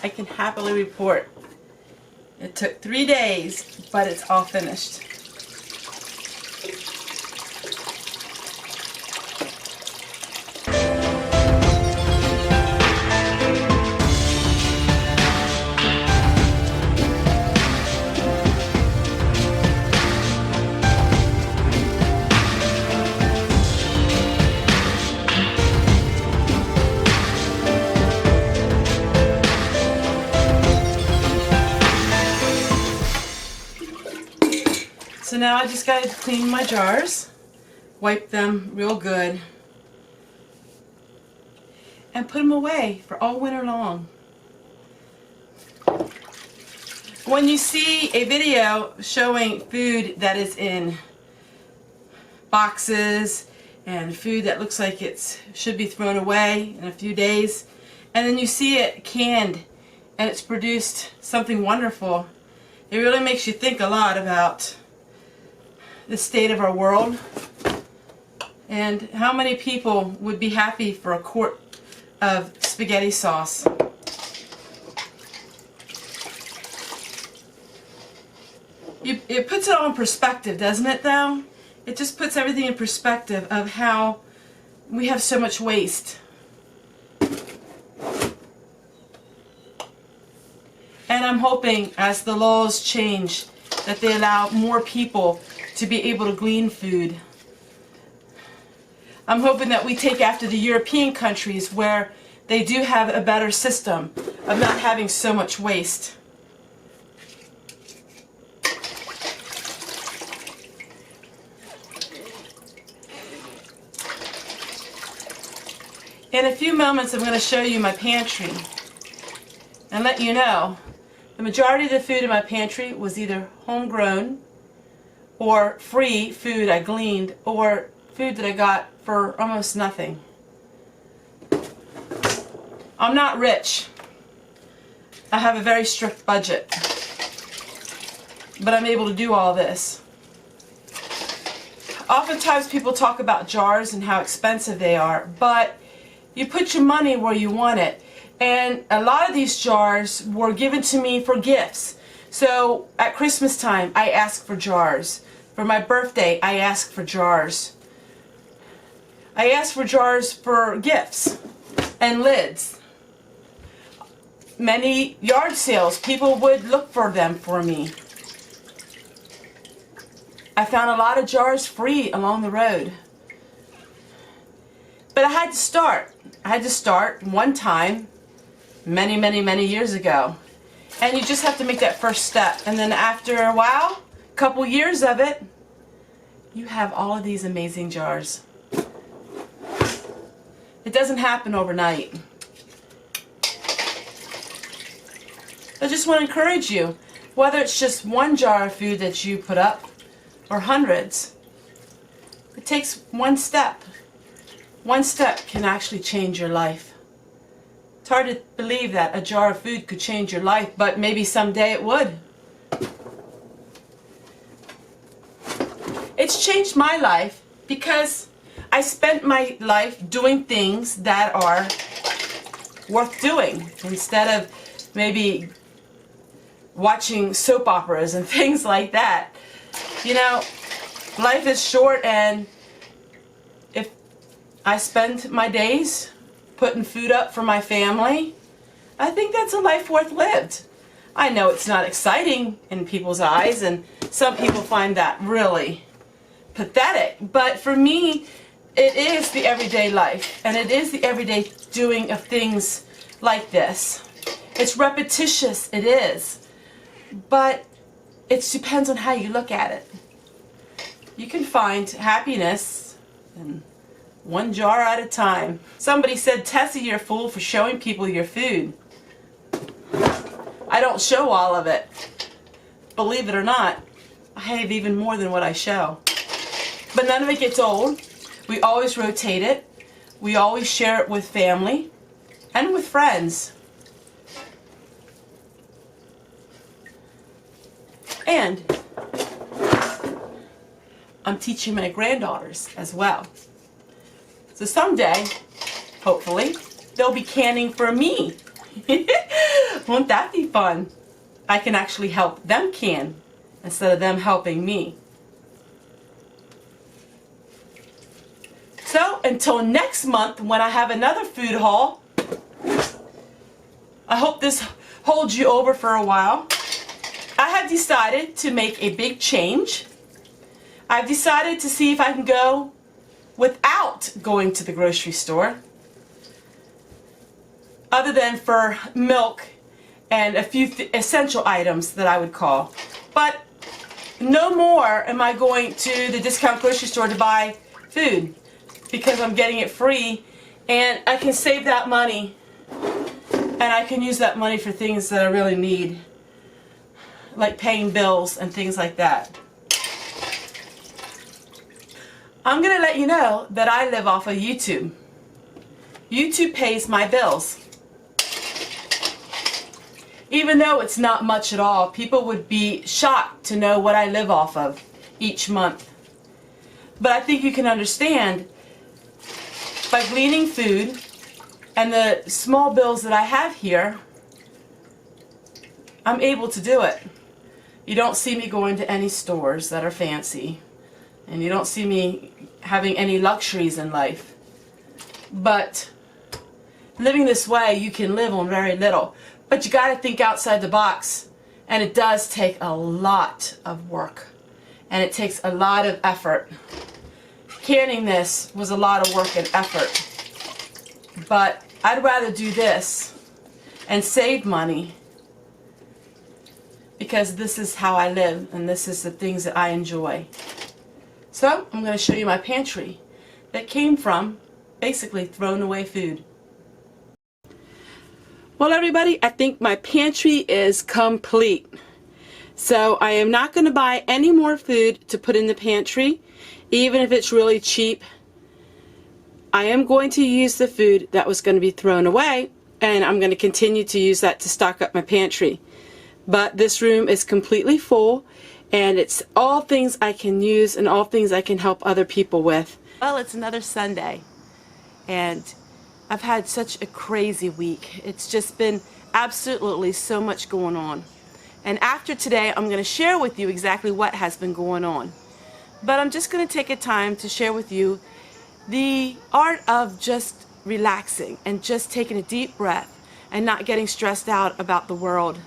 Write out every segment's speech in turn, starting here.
I can happily report it took 3 days, but it's all finished. So now I just got to clean my jars, wipe them real good, and put them away for all winter long. When you see a video showing food that is in boxes and food that looks like it should be thrown away in a few days, and then you see it canned and it's produced something wonderful, it really makes you think a lot about the state of our world and how many people would be happy for a quart of spaghetti sauce. It puts it all in perspective, doesn't it though? It just puts everything in perspective of how we have so much waste. And I'm hoping as the laws change that they allow more people to be able to glean food. I'm hoping that we take after the European countries where they do have a better system of not having so much waste. In a few moments I'm going to show you my pantry and let you know the majority of the food in my pantry was either homegrown or free food I gleaned, or food that I got for almost nothing. I'm not rich. I have a very strict budget, but I'm able to do all this. Oftentimes people talk about jars and how expensive they are, but you put your money where you want it. And a lot of these jars were given to me for gifts. So at Christmas time, I ask for jars. For my birthday, I ask for jars. I ask for jars for gifts and lids. Many yard sales, people would look for them for me. I found a lot of jars free along the road. But I had to start. I had to start one time, many years ago. And you just have to make that first step. And then after a while, a couple years of it, you have all of these amazing jars. It doesn't happen overnight. I just want to encourage you, whether it's just one jar of food that you put up or hundreds, it takes one step. One step can actually change your life. It's hard to believe that a jar of food could change your life, but maybe someday it would. It's changed my life because I spent my life doing things that are worth doing instead of maybe watching soap operas and things like that. You know, life is short, and if I spend my days putting food up for my family, I think that's a life worth lived. I know it's not exciting in people's eyes, and some people find that really pathetic, but for me it is the everyday life, and it is the everyday doing of things like this. It's repetitious, it is, but it depends on how you look at it. You can find happiness in one jar at a time. Somebody said, Tessie, you're a fool for showing people your food. I don't show all of it. Believe it or not, I have even more than what I show. But none of it gets old. We always rotate it. We always share it with family and with friends. And I'm teaching my granddaughters as well. So someday, hopefully, they'll be canning for me Won't that be fun? I can actually help them can instead of them helping me. So until next month when I have another food haul, I hope this holds you over for a while. I have decided to make a big change. I've decided to see if I can go without going to the grocery store, other than for milk and a few essential items that I would call. But no more am I going to the discount grocery store to buy food, because I'm getting it free and I can save that money and I can use that money for things that I really need, like paying bills and things like that. I'm going to let you know that I live off of YouTube. YouTube pays my bills. Even though it's not much at all, people would be shocked to know what I live off of each month. But I think you can understand, by gleaning food and the small bills that I have here, I'm able to do it. You don't see me going to any stores that are fancy, and you don't see me having any luxuries in life. But living this way, you can live on very little. But you got to think outside the box, and it does take a lot of work, and it takes a lot of effort. Canning this was a lot of work and effort, but I'd rather do this and save money, because this is how I live and this is the things that I enjoy. So I'm going to show you my pantry that came from basically thrown away food. Well, everybody, I think my pantry is complete. So I am not going to buy any more food to put in the pantry, even if it's really cheap. I am going to use the food that was going to be thrown away, and I'm going to continue to use that to stock up my pantry. But this room is completely full, and it's all things I can use and all things I can help other people with. Well, it's another Sunday, and I've had such a crazy week. It's just been absolutely so much going on. And after today, I'm going to share with you exactly what has been going on. But I'm just going to take a time to share with you the art of just relaxing and just taking a deep breath and not getting stressed out about the world.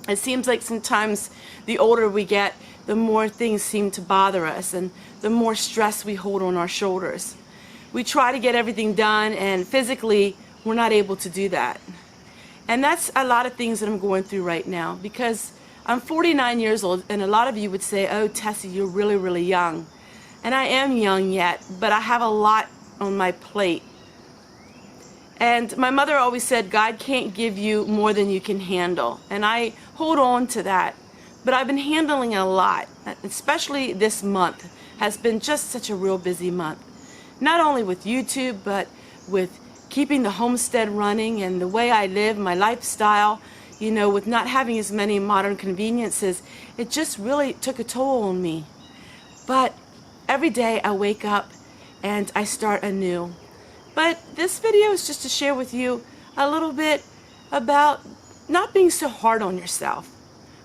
It seems like sometimes the older we get, the more things seem to bother us and the more stress we hold on our shoulders. We try to get everything done, and physically we're not able to do that. And that's a lot of things that I'm going through right now, because I'm 49 years old, and a lot of you would say, oh, Tessie, you're really, really young. And I am young yet, but I have a lot on my plate. And my mother always said, God can't give you more than you can handle. And I hold on to that. But I've been handling a lot, especially this month has been just such a real busy month. Not only with YouTube, but with keeping the homestead running and the way I live, my lifestyle, you know, with not having as many modern conveniences. It just really took a toll on me. But every day I wake up and I start anew. But this video is just to share with you a little bit about not being so hard on yourself.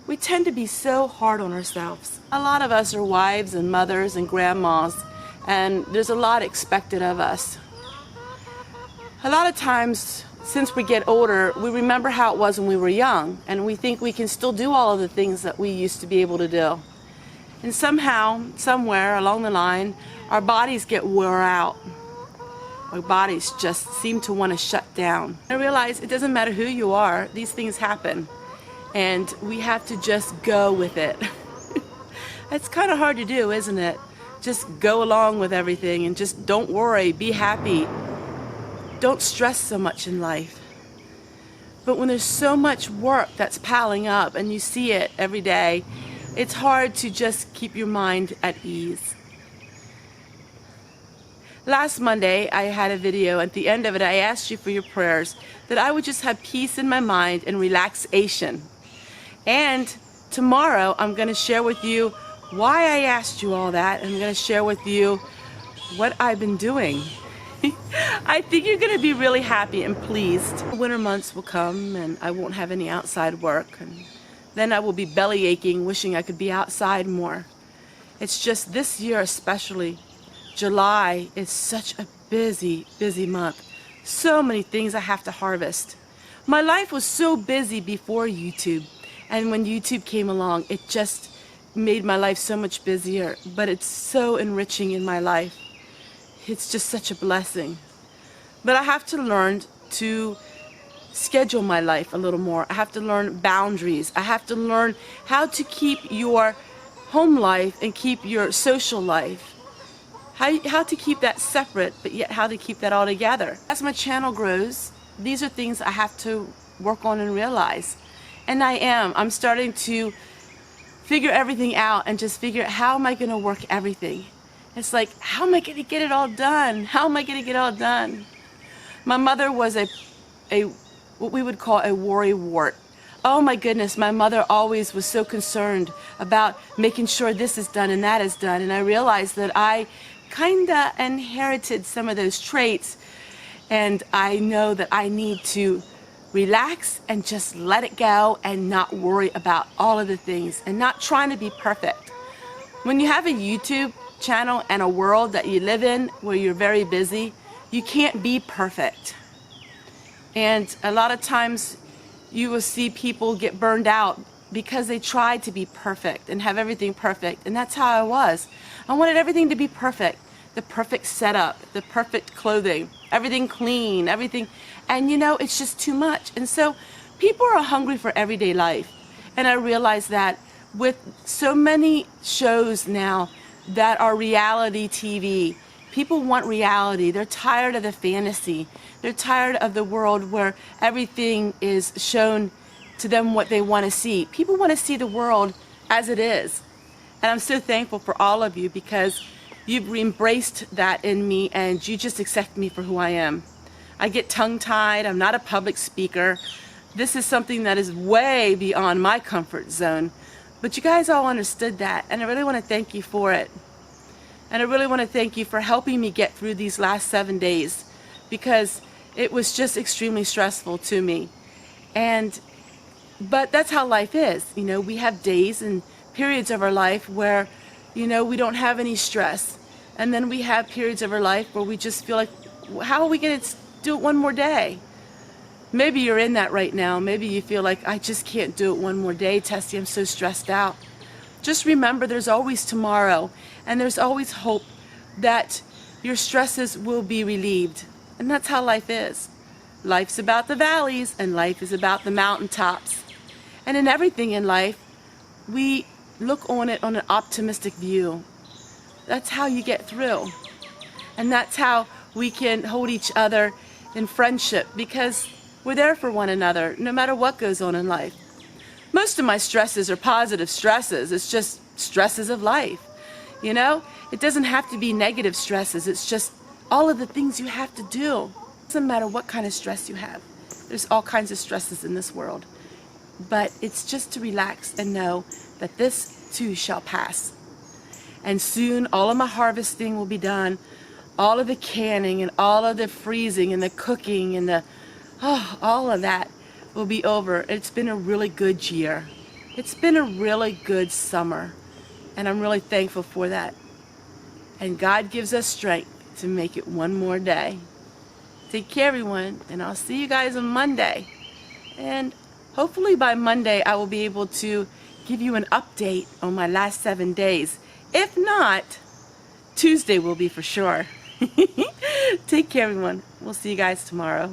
We tend to be so hard on ourselves. A lot of us are wives and mothers and grandmas, and there's a lot expected of us. A lot of times, since we get older, we remember how it was when we were young, and we think we can still do all of the things that we used to be able to do. And somehow, somewhere along the line, our bodies get wore out. Our bodies just seem to want to shut down. I realize it doesn't matter who you are, these things happen. And we have to just go with it. It's kind of hard to do, isn't it? Just go along with everything and just don't worry, be happy. Don't stress so much in life. But when there's so much work that's piling up and you see it every day, it's hard to just keep your mind at ease. Last Monday, I had a video. At the end of it, I asked you for your prayers, that I would just have peace in my mind and relaxation. And tomorrow, I'm going to share with you why I asked you all that. I'm going to share with you what I've been doing. I think you're going to be really happy and pleased. Winter months will come and I won't have any outside work, and then I will be belly aching, wishing I could be outside more. It's just this year especially, July is such a busy, busy month. So many things I have to harvest. My life was so busy before YouTube, and when YouTube came along, it just made my life so much busier, but it's so enriching in my life. It's just such a blessing. But I have to learn to schedule my life a little more. I have to learn boundaries. I have to learn how to keep your home life and keep your social life. How to keep that separate, but yet how to keep that all together. As my channel grows, these are things I have to work on and realize. And I'm starting to figure everything out and just figure out how am I going to work everything. It's like, how am I going to get it all done? How am I going to get it all done? My mother was a what we would call a worrywart. Oh my goodness, my mother always was so concerned about making sure this is done and that is done. And I realized that I kinda inherited some of those traits, and I know that I need to relax and just let it go and not worry about all of the things and not trying to be perfect. When you have a YouTube channel and a world that you live in where you're very busy, you can't be perfect. And a lot of times you will see people get burned out because they tried to be perfect and have everything perfect. And that's how I was. I wanted everything to be perfect. The perfect setup, the perfect clothing, everything clean, everything. And you know, it's just too much. And so people are hungry for everyday life. And I realize that with so many shows now that are reality TV, people want reality. They're tired of the fantasy. They're tired of the world where everything is shown to them what they want to see. People want to see the world as it is. And I'm so thankful for all of you because you've embraced that in me and you just accept me for who I am. I get tongue-tied. I'm not a public speaker. This is something that is way beyond my comfort zone. But you guys all understood that, and I really want to thank you for it. And I really want to thank you for helping me get through these last 7 days, because it was just extremely stressful to me. But that's how life is. You know, we have days and periods of our life where, you know, we don't have any stress. And then we have periods of our life where we just feel like, how are we going to do it one more day? Maybe you're in that right now. Maybe you feel like, I just can't do it one more day, Tessie, I'm so stressed out. Just remember, there's always tomorrow, and there's always hope that your stresses will be relieved. And that's how life is. Life's about the valleys, and life is about the mountaintops. And in everything in life, we look on it on an optimistic view. That's how you get through. And that's how we can hold each other in friendship, because we're there for one another, no matter what goes on in life. Most of my stresses are positive stresses. It's just stresses of life. You know, it doesn't have to be negative stresses. It's just all of the things you have to do. It doesn't matter what kind of stress you have. There's all kinds of stresses in this world. But it's just to relax and know that this too shall pass. And soon all of my harvesting will be done. All of the canning and all of the freezing and the cooking and all of that will be over. It's been a really good year. It's been a really good summer. And I'm really thankful for that. And God gives us strength to make it one more day. Take care, everyone, and I'll see you guys on Monday. And hopefully by Monday I will be able to give you an update on my last 7 days. If not, Tuesday will be for sure. Take care, everyone. We'll see you guys tomorrow.